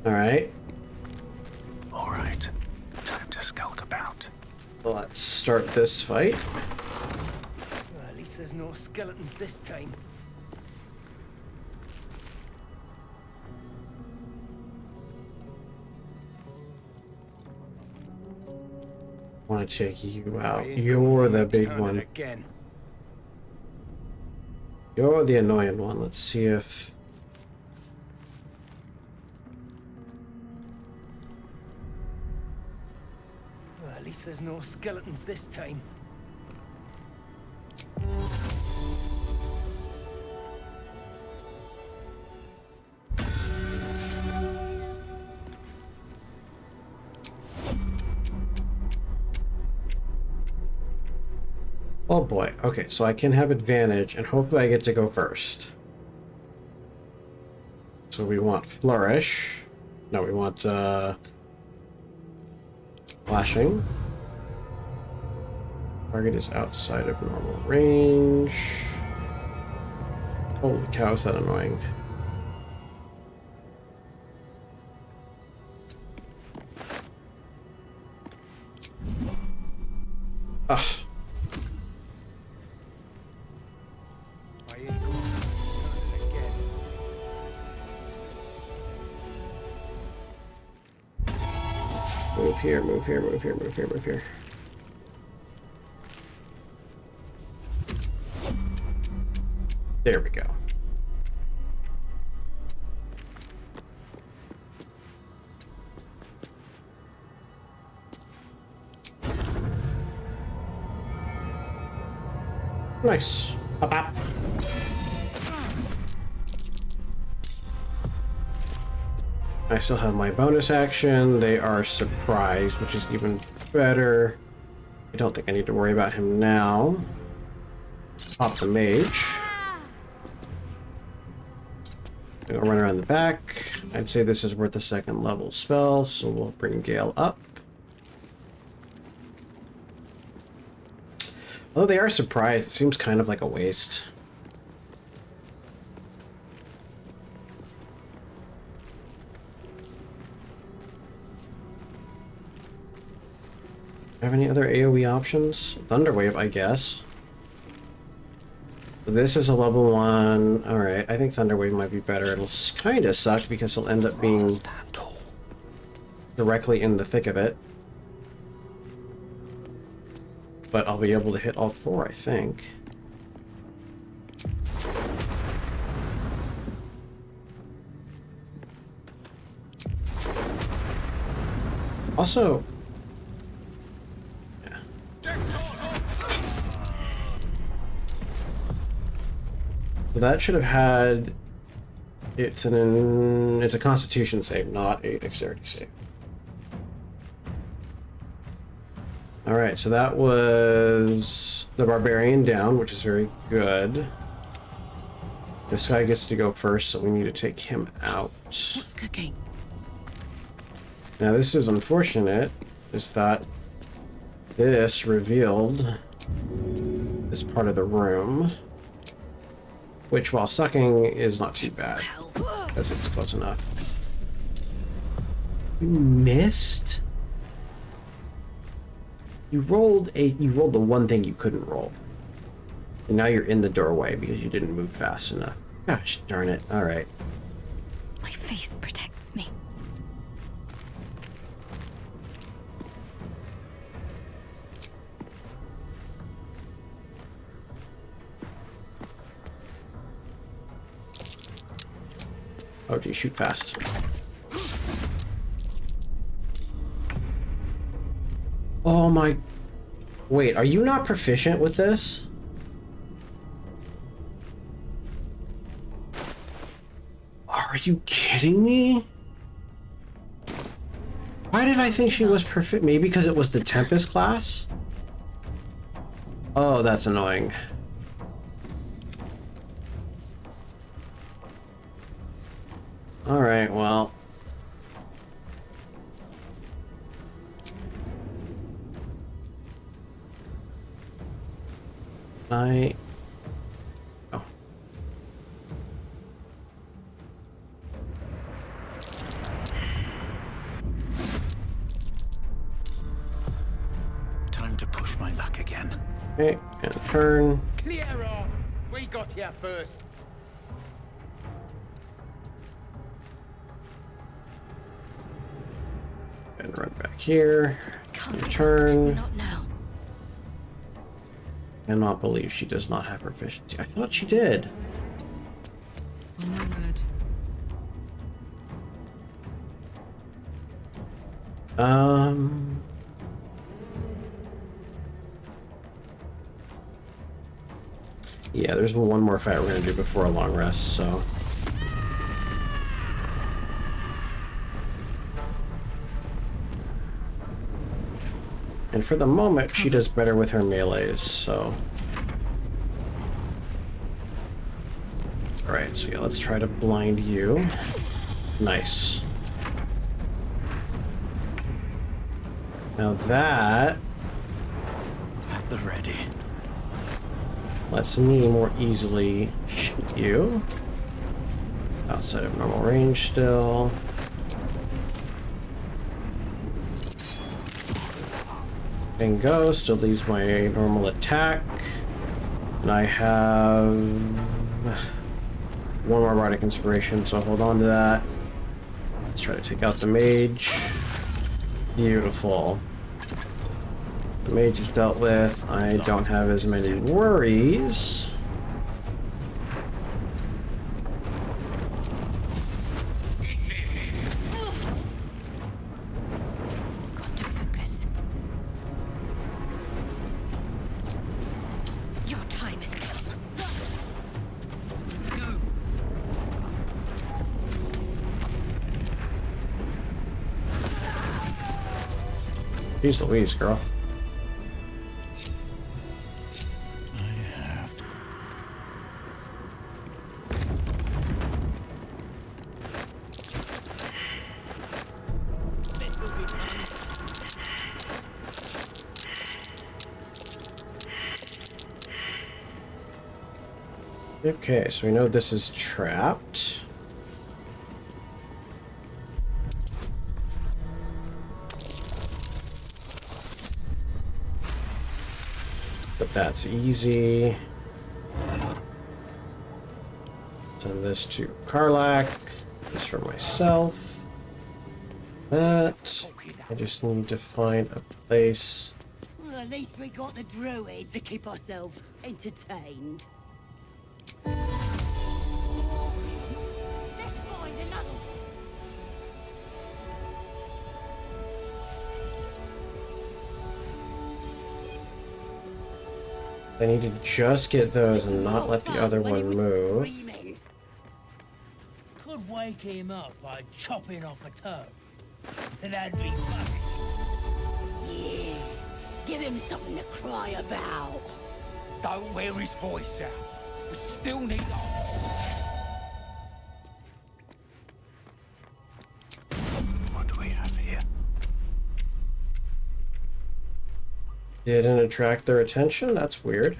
Alright. Alright, time to skulk about. Let's start this fight. Well, at least there's no skeletons this time. I want to take you out. You're the big one. Again. You're the annoying one. Let's see if... Well, at least there's no skeletons this time. Oh boy. Okay, so I can have advantage, and hopefully I get to go first. So we want Flourish. No, we want, Flashing. Target is outside of normal range. Holy cow, is that annoying. Ugh. Move here, move here, move here, move here, move here. There we go. Nice. Pop, pop. I still have my bonus action. They are surprised, which is even better. I don't think I need to worry about him now. Pop the mage. I'll run around the back. I'd say this is worth a second level spell, so we'll bring Gale up. Although they are surprised, it seems kind of like a waste. Have any other AoE options? Thunderwave, I guess. This is a level 1. Alright, I think Thunderwave might be better. It'll kind of suck because he'll end up being directly in the thick of it. But I'll be able to hit all 4, I think. Also... So that should have had... It's a Constitution save, not a Dexterity save. Alright, so that was the Barbarian down, which is very good. This guy gets to go first, so we need to take him out. What's cooking? Now this is unfortunate, is that this revealed this part of the room. Which, while sucking, is not too bad, because it's close enough. You missed? You rolled the one thing you couldn't roll. And now you're in the doorway because you didn't move fast enough. Gosh darn it. Alright. My faith protects me. Oh gee, shoot fast. Oh my... Wait, are you not proficient with this? Are you kidding me? Why did I think she was perfect? Maybe because it was the Tempest class? Oh, that's annoying. Alright, well... Oh. Okay, and turn. Clear off! We got here first. And run back here. Can't And turn. Not now. Cannot believe she does not have proficiency. I thought she did. Well, no word. Yeah, there's one more fight we're gonna do before a long rest, so. And for the moment, she does better with her melees, so. Alright, so yeah, let's try to blind you. Nice. Now that At the ready. lets me more easily shoot you. Outside of normal range still. Bingo, still leaves my normal attack. And I have one more bardic inspiration, so I'll hold on to that. Let's try to take out the mage. Beautiful. The mage is dealt with. I don't have as many worries. Got to focus. Your time has come. Let's go. Jeez Louise, girl. Okay, so we know this is trapped. But that's easy. Send this to Karlak. This for myself. That. I just need to find a place. Well, at least we got the druid to keep ourselves entertained. Let's find another one. I need to just get those and not let the other When he one was move. screaming. Could wake him up by chopping off a toe. That'd be fun. Yeah, give him something to cry about. Don't wear his voice out. We still need What do we have here? Didn't attract their attention? That's weird.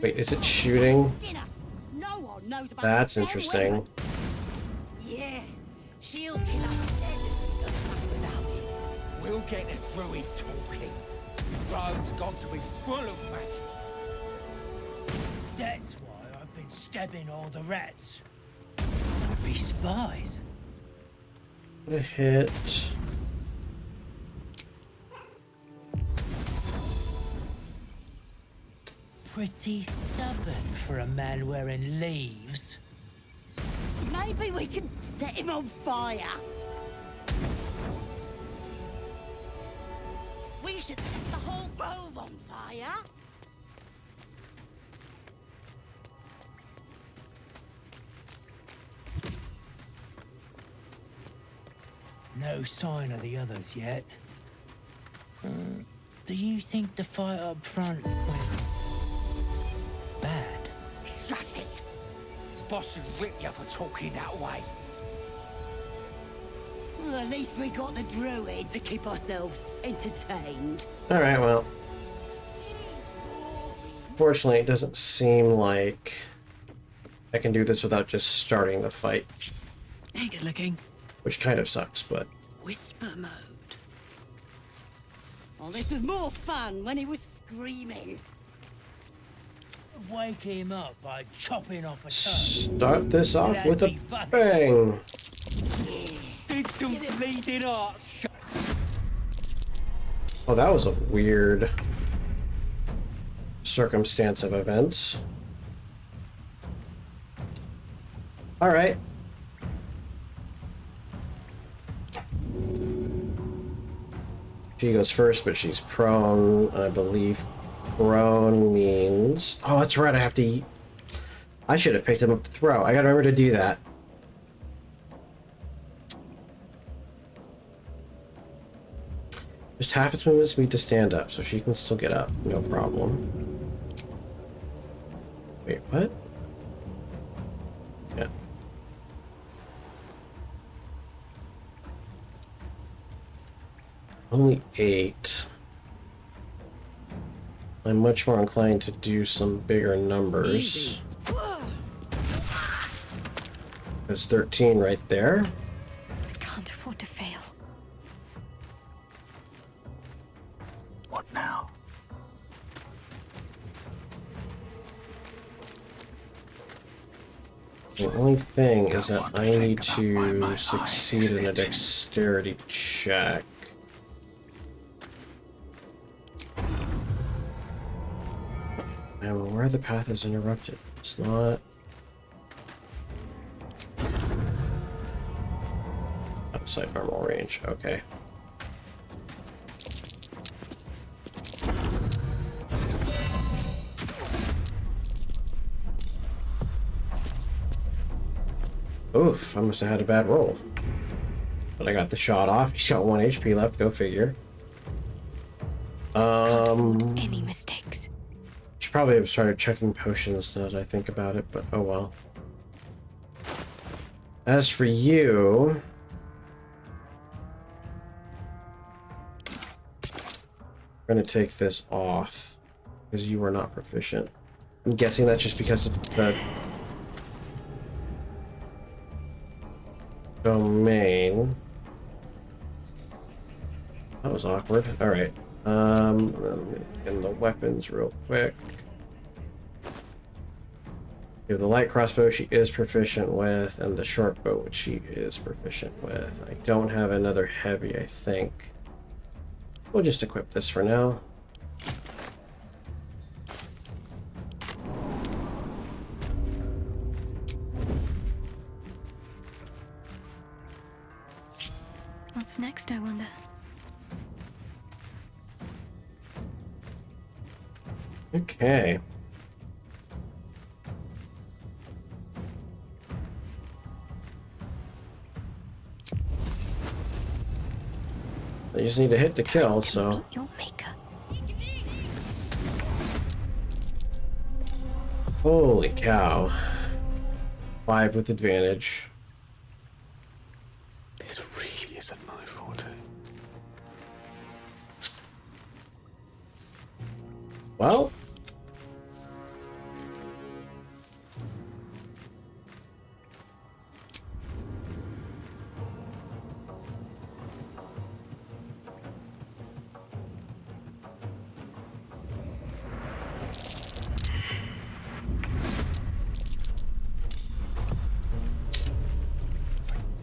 Wait, is it shooting? Guinness. No one knows about That's this interesting. woman. Yeah, she'll kill us dead as she goes back without it. We'll get the druid talking. Road's got to be full of magic. That's why I've been stabbing all the rats. Might be spies. A hit. Pretty stubborn for a man wearing leaves. Maybe we can set him on fire. We should set the whole grove on fire. No sign of the others yet. Do you think the fight up front went bad? Shut it! Boss will rip you for talking that way. Well, at least we got the druid to keep ourselves entertained. Alright, well. Fortunately, it doesn't seem like I can do this without just starting the fight, Hey, good looking. which kind of sucks, but Whisper mode. Oh, this was more fun when he was screaming. Wake him up by chopping off a toe. Start this off That'd with a be funny. bang. Did some bleeding arts. Oh, that was a weird circumstance of events. All right. She goes first, but she's prone. I believe prone means... Oh, that's right. I have to eat. I should have picked him up to throw. I gotta remember to do that. Just half its movement speed to stand up, so she can still get up. No problem. Wait, what? Yeah. Only 8. I'm much more inclined to do some bigger numbers. Easy. There's 13 right there. I can't afford to fail. What now? The only thing is that I need to succeed in a dexterity check. And where the path is interrupted. It's not... Outside normal range, okay. Oof, I must have had a bad roll. But I got the shot off. He's got 1 HP left, go figure. Any mistakes? Should probably have started checking potions now that I think about it, but oh well. As for you... I'm gonna take this off, because you are not proficient. I'm guessing that's just because of the domain. That was awkward. Alright. And the weapons real quick. We have the light crossbow she is proficient with, and the short bow which she is proficient with. I don't have another heavy, I think. We'll just equip this for now. What's next, I wonder? Okay. I just need to hit the kill, so... Meet your maker. Holy cow. 5 with advantage. This really isn't my forte. Well...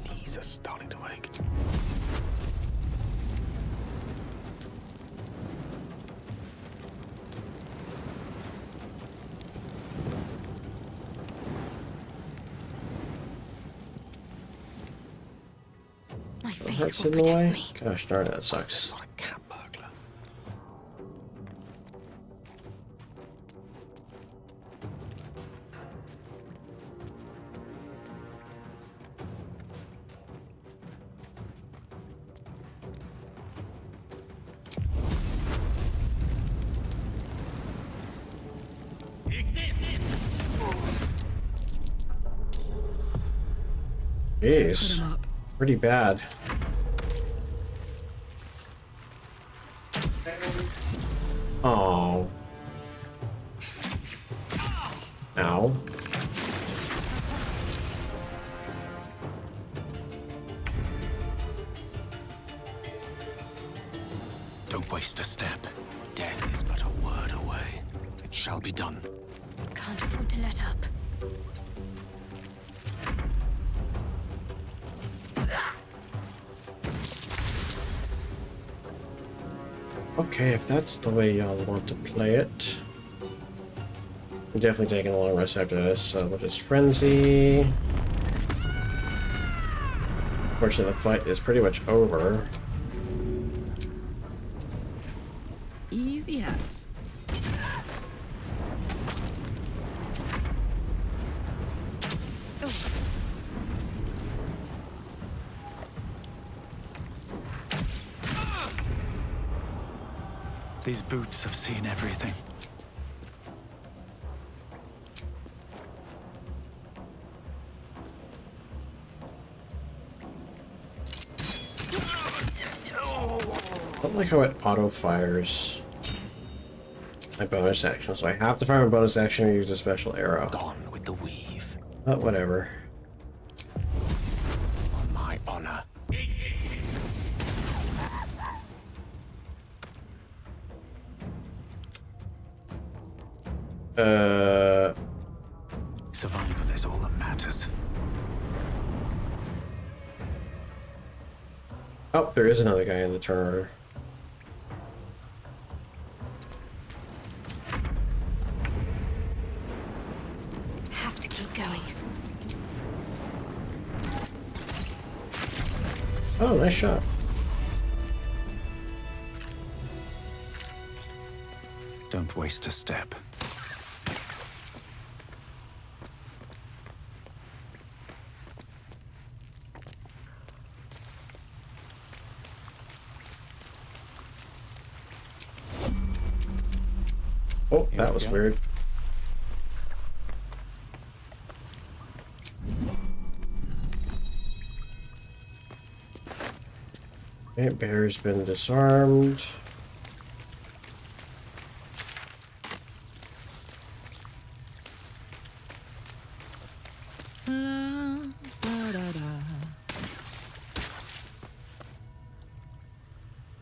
Knees are starting to ache. My That faith hurts will in the protect way? me. Gosh darn it, that sucks. Not a cat burglar. Jeez. Pretty bad. Oh. Ow. Don't waste waste a step. Death is but a word away. It shall be done. Can't afford to let up. Okay, if that's the way y'all want to play it. I'm definitely taking a long rest after this, so we'll just frenzy. Unfortunately, the fight is pretty much over. Easy as. These boots have seen everything. I don't like how it auto-fires my bonus action, so I have to fire my bonus action or use a special arrow. Gone with the weave. But whatever. On my honor. Survival is all that matters. Oh, there is another guy in the turn order. Have to keep going. Oh, nice shot. Don't waste a step. Oh, Here that we was go. weird. Okay, bear's been disarmed.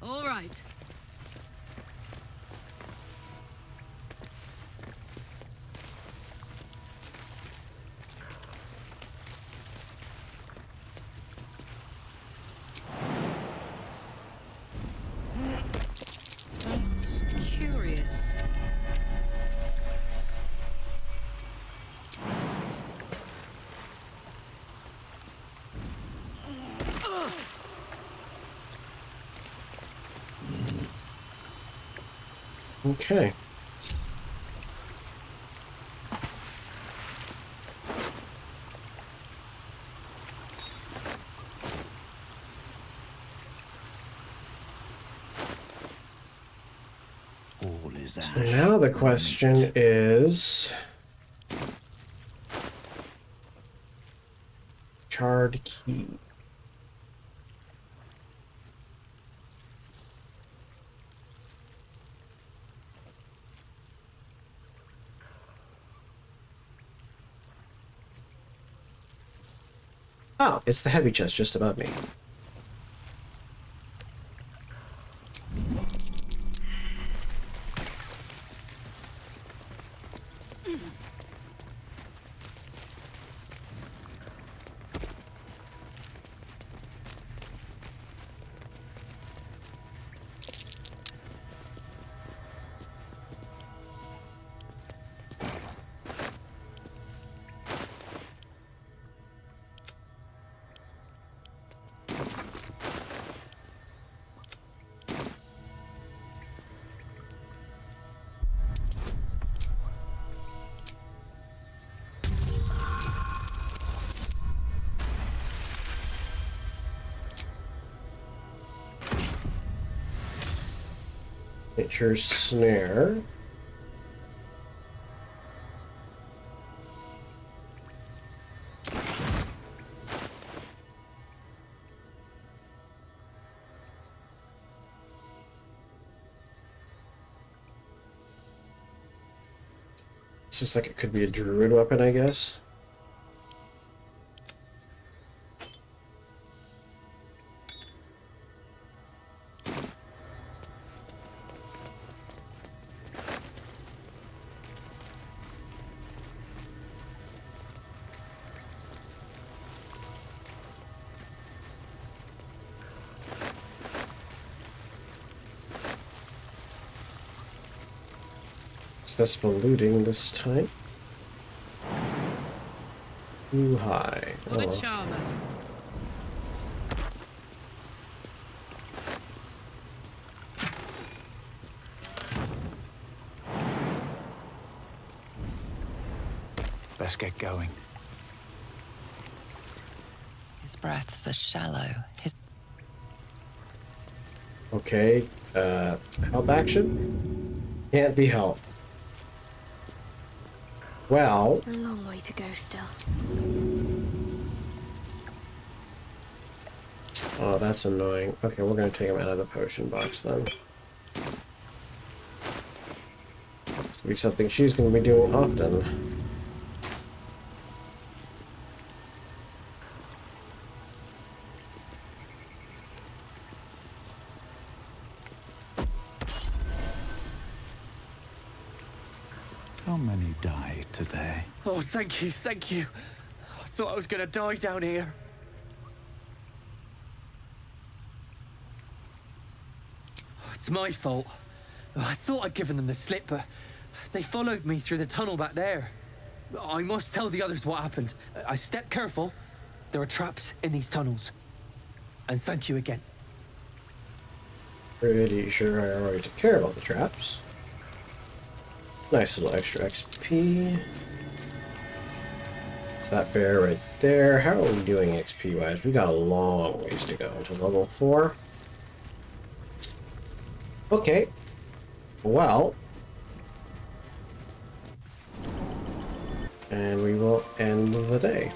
All right. That's curious. Okay. All is ash. So now the question is... Charred key. Oh, it's the heavy chest just above me. Nature's snare. It's just like it could be a druid weapon, I guess. Successful looting this time. Too high. What a Oh. charmer. Let's get going. His breaths are shallow. His Okay, help action? Can't be helped. Well, A long way to go still. oh, that's annoying. Okay, we're gonna take him out of the potion box then. This will be something she's gonna be doing often. How many died today? Oh, thank you, thank you. I thought I was gonna die down here. It's my fault. I thought I'd given them the slip, but they followed me through the tunnel back there. I must tell the others what happened. I stepped careful. There are traps in these tunnels. And thank you again. Pretty sure I already took care of all the traps. Nice little extra XP. It's that bear right there. How are we doing XP wise? We got a long ways to go until level 4. Okay. Well. And we will end the day.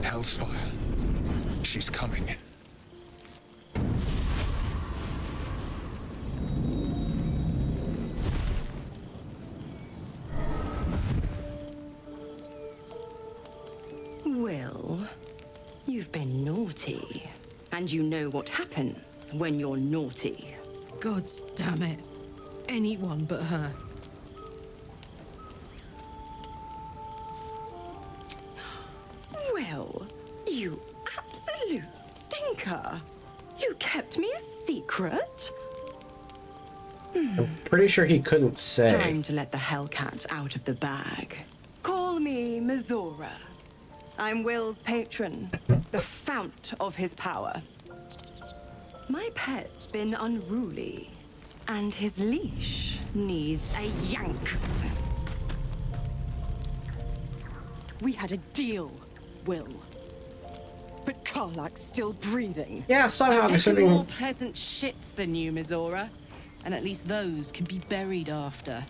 Hellfire. She's coming. Will, you've been naughty. And you know what happens when you're naughty. God damn it. Anyone but her. Will, you absolute stinker. You kept me a secret? I'm pretty sure he couldn't say. Time to let the Hellcat out of the bag. Call me Mizora. I'm Will's patron, the fount of his power. My pet's been unruly, and his leash needs a yank. We had a deal, Will. But Karlak's still breathing. Yeah, somehow I've I'm taken more assuming. pleasant shits than you, Mizora. And at least those can be buried after.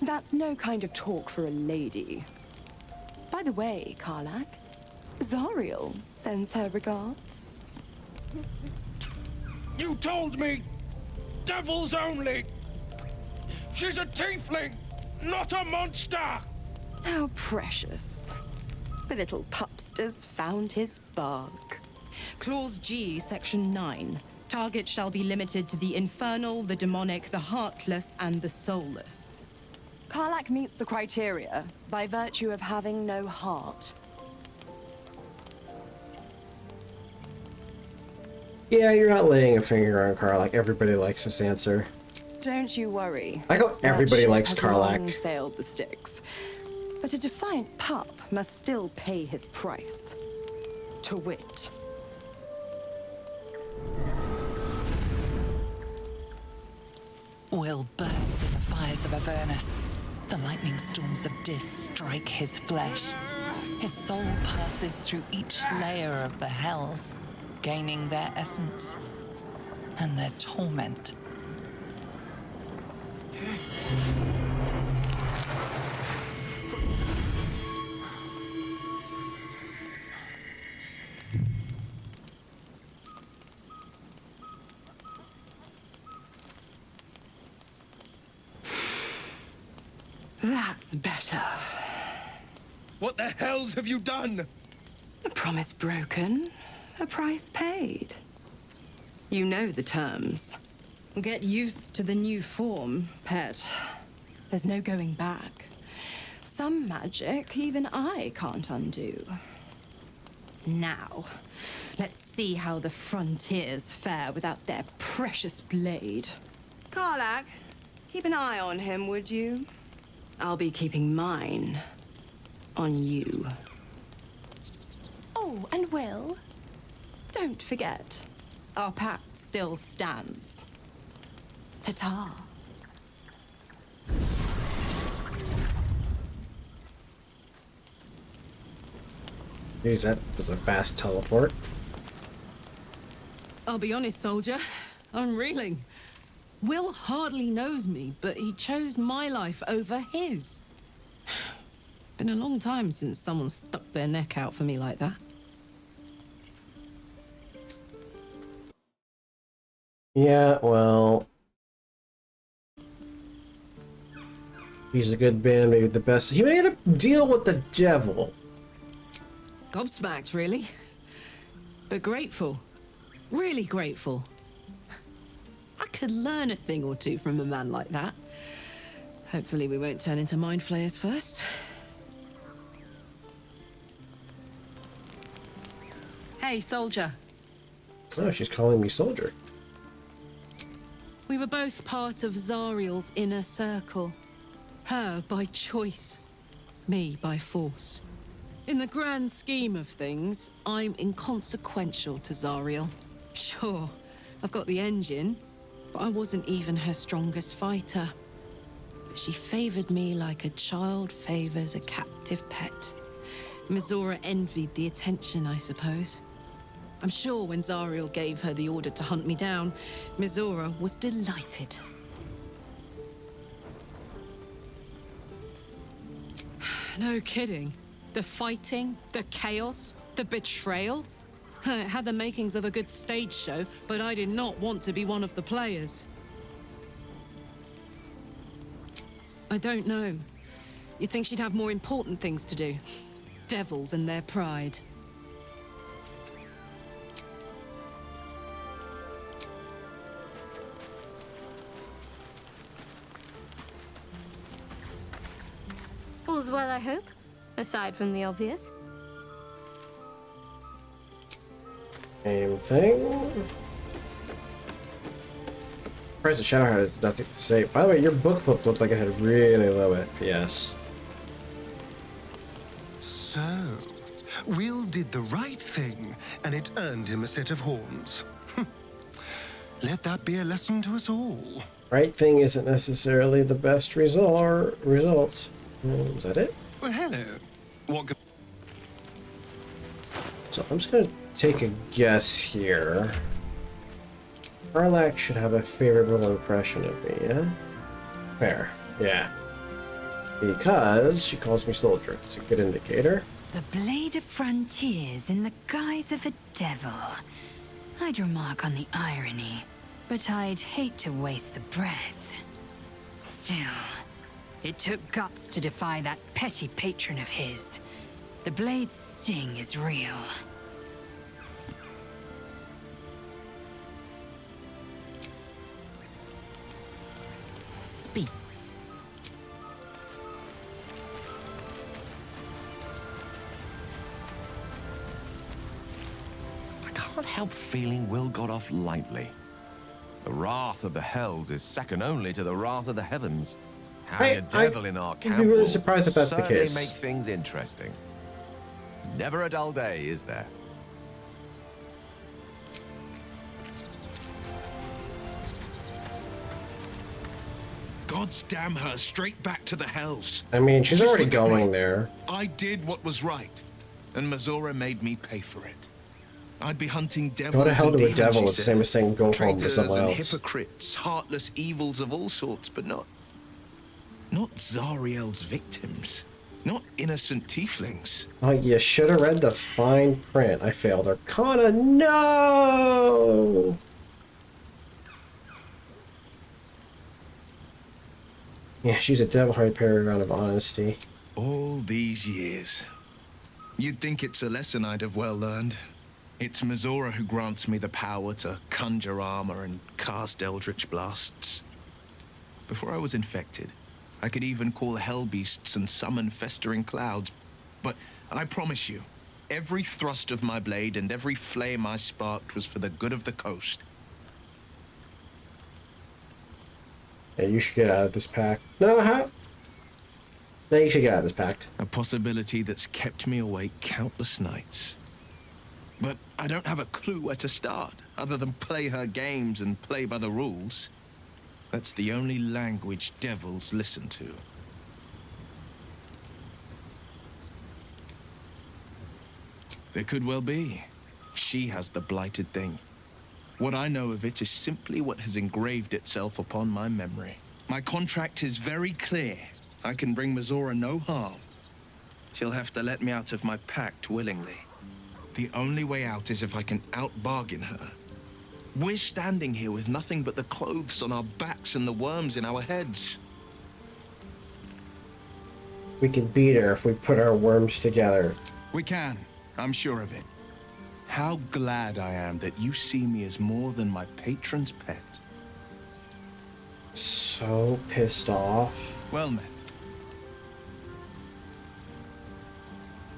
That's no kind of talk for a lady. By the way, Karlak, Zariel sends her regards. You told me! Devils only! She's a tiefling, not a monster! How precious. The little pupster's found his bark. Clause G, Section 9. Target shall be limited to the infernal, the demonic, the heartless, and the soulless. Karlak meets the criteria by virtue of having no heart. Yeah, you're not laying a finger on Karlak. Everybody likes this answer. Don't you worry. I hope everybody That likes ship has Karlak. long sailed the Styx. But a defiant pup must still pay his price. To wit, Will burns in the fires of Avernus. The lightning storms of Dis strike his flesh. His soul passes through each layer of the hells, gaining their essence and their torment. that's better. What the hells have you done? A promise broken, a price paid. You know the terms. Get used to the new form, pet. There's no going back. Some magic even I can't undo. Now, let's see how the frontiers fare without their precious blade. Karlach, keep an eye on him, would you? I'll be keeping mine on you. Oh, and Will, don't forget, our pact still stands. Ta-ta. Geez, that was a fast teleport. I'll be honest, soldier. I'm reeling. Will hardly knows me, but he chose my life over his. Been a long time since someone stuck their neck out for me like that. Yeah, well... He's a good man, maybe the best. He made a deal with the devil. Gobsmacked, really. But grateful. Really grateful. I could learn a thing or two from a man like that. Hopefully we won't turn into mind flayers first. Hey, soldier. Oh, she's calling me soldier. We were both part of Zariel's inner circle. Her by choice, me by force. In the grand scheme of things, I'm inconsequential to Zariel. Sure, I've got the engine, but I wasn't even her strongest fighter. But she favored me like a child favors a captive pet. Mizora envied the attention, I suppose. I'm sure when Zariel gave her the order to hunt me down, Mizora was delighted. No kidding. The fighting, the chaos, the betrayal. It had the makings of a good stage show, but I did not want to be one of the players. I don't know. You'd think she'd have more important things to do. Devils and their pride. All's well, I hope, aside from the obvious. Same thing. Surprised the Shadowheart has nothing to say. By the way, your book flip looked like it had really low FPS. So, Will did the right thing, and it earned him a set of horns. Let that be a lesson to us all. Right thing isn't necessarily the best result. Is that it? Well, hello. What? So I'm just gonna take a guess here. Karlach should have a favorable impression of me, yeah? Fair, yeah. Because she calls me soldier. It's a good indicator. The blade of frontiers in the guise of a devil. I'd remark on the irony, but I'd hate to waste the breath. Still, it took guts to defy that petty patron of his. The blade's sting is real. Speak. I can't help feeling Will got off lightly. The wrath of the hells is second only to the wrath of the heavens. Having a devil in our camp I'd be really will surprised if that's the certainly case. make things interesting. Never a dull day, is there? Gods damn her straight back to the hells. I mean, she's Just already look at me. going there. I did what was right, and Mizora made me pay for it. I'd be hunting devils. Go to hell and to a demons, devil she is the said. same as saying go home to Traitors someone and else. hypocrites, heartless evils of all sorts, but not Zariel's victims. Not innocent tieflings. Oh, you should have read the fine print. I failed. Arcana, no! Yeah, she's a devil-hearted paragon of honesty. All these years. You'd think it's a lesson I'd have well learned. It's Mizora who grants me the power to conjure armor and cast eldritch blasts. Before I was infected, I could even call hell beasts and summon festering clouds. But I promise you, every thrust of my blade and every flame I sparked was for the good of the coast. Yeah, you should get out of this pact. No, how? No, you should get out of this pact. A possibility that's kept me awake countless nights. But I don't have a clue where to start, other than play her games and play by the rules. That's the only language devils listen to. There could well be. She has the blighted thing. What I know of it is simply what has engraved itself upon my memory. My contract is very clear. I can bring Mizora no harm. She'll have to let me out of my pact willingly. The only way out is if I can out-bargain her. We're standing here with nothing but the clothes on our backs and the worms in our heads. We can beat her if we put our worms together. We can. I'm sure of it. How glad I am that you see me as more than my patron's pet. So pissed off. Well met.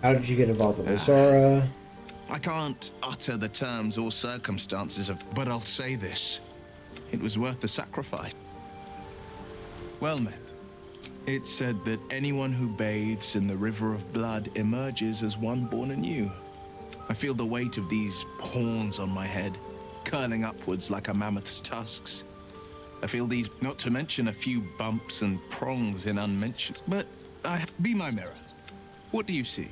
How did you get involved with Mizora? I can't utter the terms or circumstances of, but I'll say this. It was worth the sacrifice. Well met. It's said that anyone who bathes in the river of blood emerges as one born anew. I feel the weight of these horns on my head, curling upwards like a mammoth's tusks. I feel these, not to mention a few bumps and prongs in unmentioned. But be my mirror. What do you see?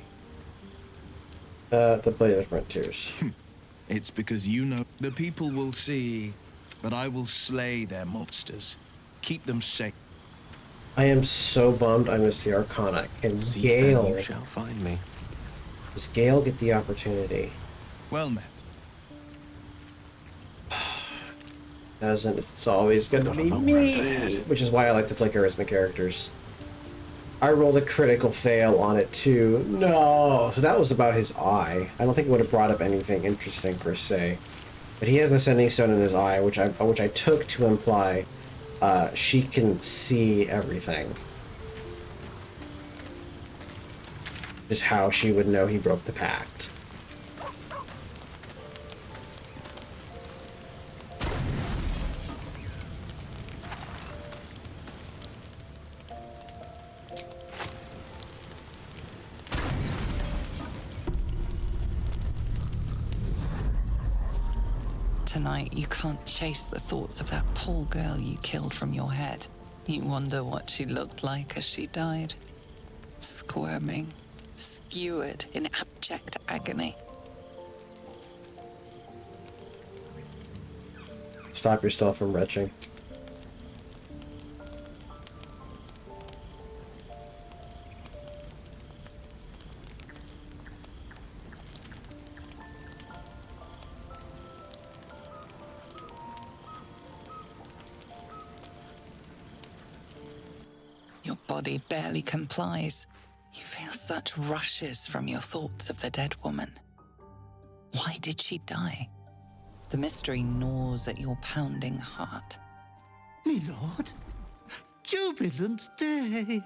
The Blade of the Frontiers. It's because you know the people will see, but I will slay their monsters. Keep them safe. I am so bummed I missed the Arcana. Can Gale... You shall find me. Does Gale get the opportunity? Well met. Doesn't. It's always gonna be me! Which is why I like to play charisma characters. I rolled a critical fail on it too. No! So that was about his eye. I don't think it would have brought up anything interesting per se. But he has an ascending stone in his eye, which I took to imply she can see everything. Just how she would know he broke the pact. Tonight, you can't chase the thoughts of that poor girl you killed from your head. You wonder what she looked like as she died. Squirming, skewered in abject agony. Stop yourself from retching. Your body barely complies. You feel such rushes from your thoughts of the dead woman. Why did she die? The mystery gnaws at your pounding heart. Me lord, jubilant day.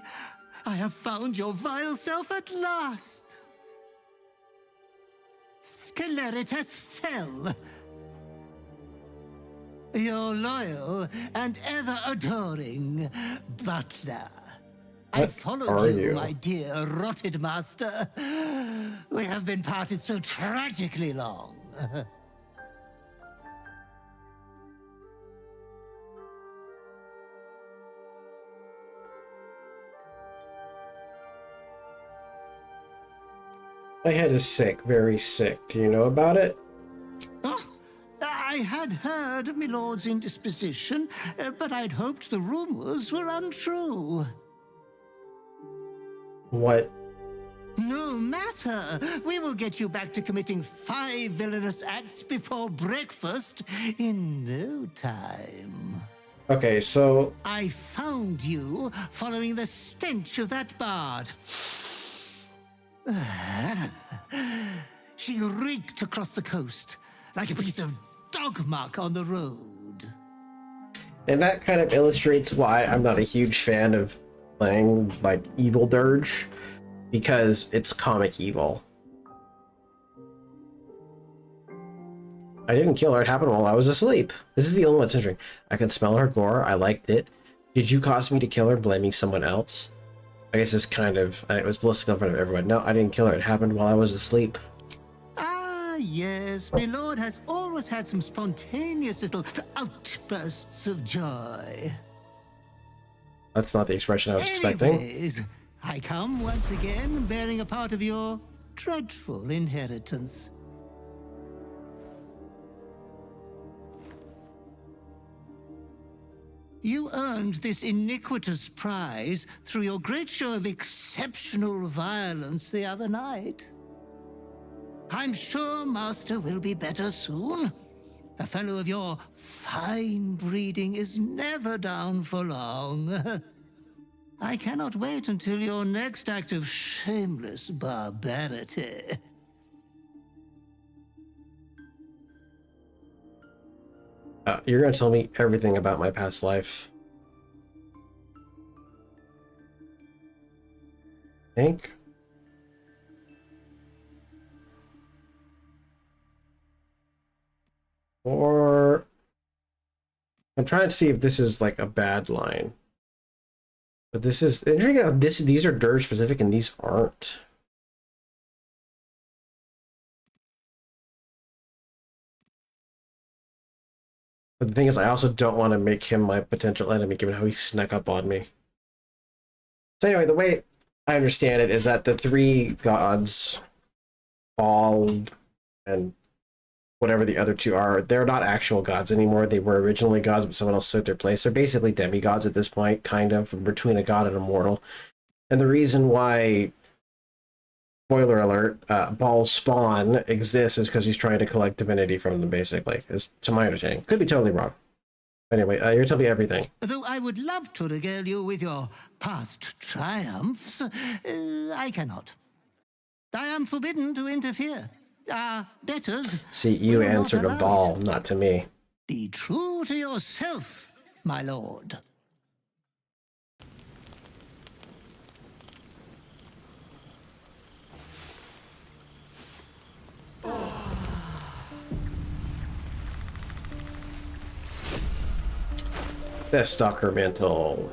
I have found your vile self at last. Sceleritas fell. Your loyal and ever-adoring Butler. I followed you, my dear rotted master. We have been parted so tragically long. My head is sick, very sick. Do you know about it? Oh, I had heard of my lord's indisposition, but I'd hoped the rumors were untrue. What? No matter. We will get you back to committing 5 villainous acts before breakfast in no time. Okay, so... I found you following the stench of that bard. She reeked across the coast like a piece of dog muck on the road. And that kind of illustrates why I'm not a huge fan of, playing like evil dirge because it's comic evil. I didn't kill her. It happened while I was asleep. This is the only one that's interesting. I could smell her gore. I liked it. Did you cause me to kill her, blaming someone else? I guess it's kind of... It was ballistic in front of everyone. No, I didn't kill her. It happened while I was asleep. Ah, yes. My lord has always had some spontaneous little outbursts of joy. That's not the expression I was expecting. Anyways, I come once again bearing a part of your dreadful inheritance. You earned this iniquitous prize through your great show of exceptional violence the other night. I'm sure Master will be better soon. A fellow of your fine breeding is never down for long. I cannot wait until your next act of shameless barbarity. You're gonna tell me everything about my past life. Think? Or... I'm trying to see if this is like a bad line. But this is... These are dirge specific and these aren't. But the thing is, I also don't want to make him my potential enemy, given how he snuck up on me. So anyway, the way I understand it is that the three gods, Bald and whatever the other two are, they're not actual gods anymore. They were originally gods, but someone else took their place. They're basically demigods at this point, kind of, between a god and a mortal. And the reason why, spoiler alert, Baal's spawn exists is because he's trying to collect divinity from them, basically, is to my understanding. Could be totally wrong. Anyway, you're telling me everything. Though I would love to regale you with your past triumphs, I cannot. I am forbidden to interfere. Our betters... See, you answered to Baal, not to me. Be true to yourself, my lord. Death Stalker Mantle.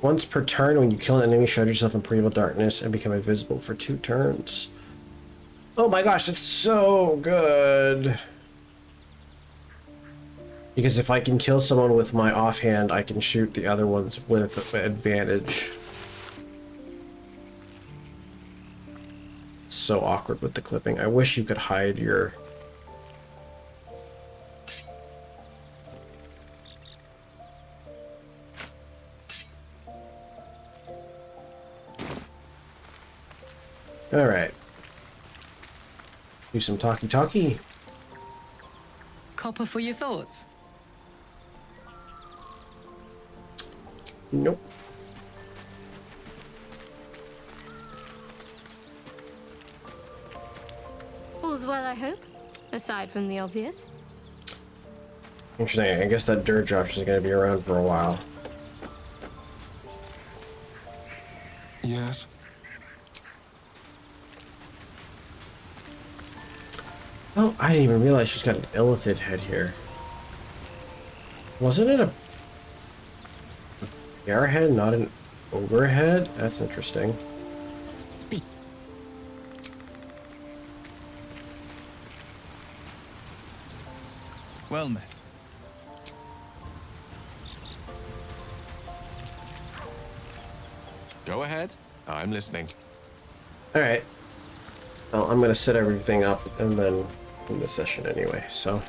Once per turn, when you kill an enemy, shroud yourself in primeval darkness and become invisible for 2 turns. Oh my gosh, that's so good! Because if I can kill someone with my offhand, I can shoot the other ones with advantage. So awkward with the clipping. I wish you could hide your... Alright. Do some talkie-talkie. Copper for your thoughts? Nope. All's well, I hope, aside from the obvious. Interesting. I guess that dirge option is going to be around for a while. Yes. Oh, I didn't even realize she's got an elephant head here. Wasn't it a bear head, not an ogre head? That's interesting. Speak. Well met. Go ahead. I'm listening. Alright. Well, I'm going to set everything up and then end the session anyway, so...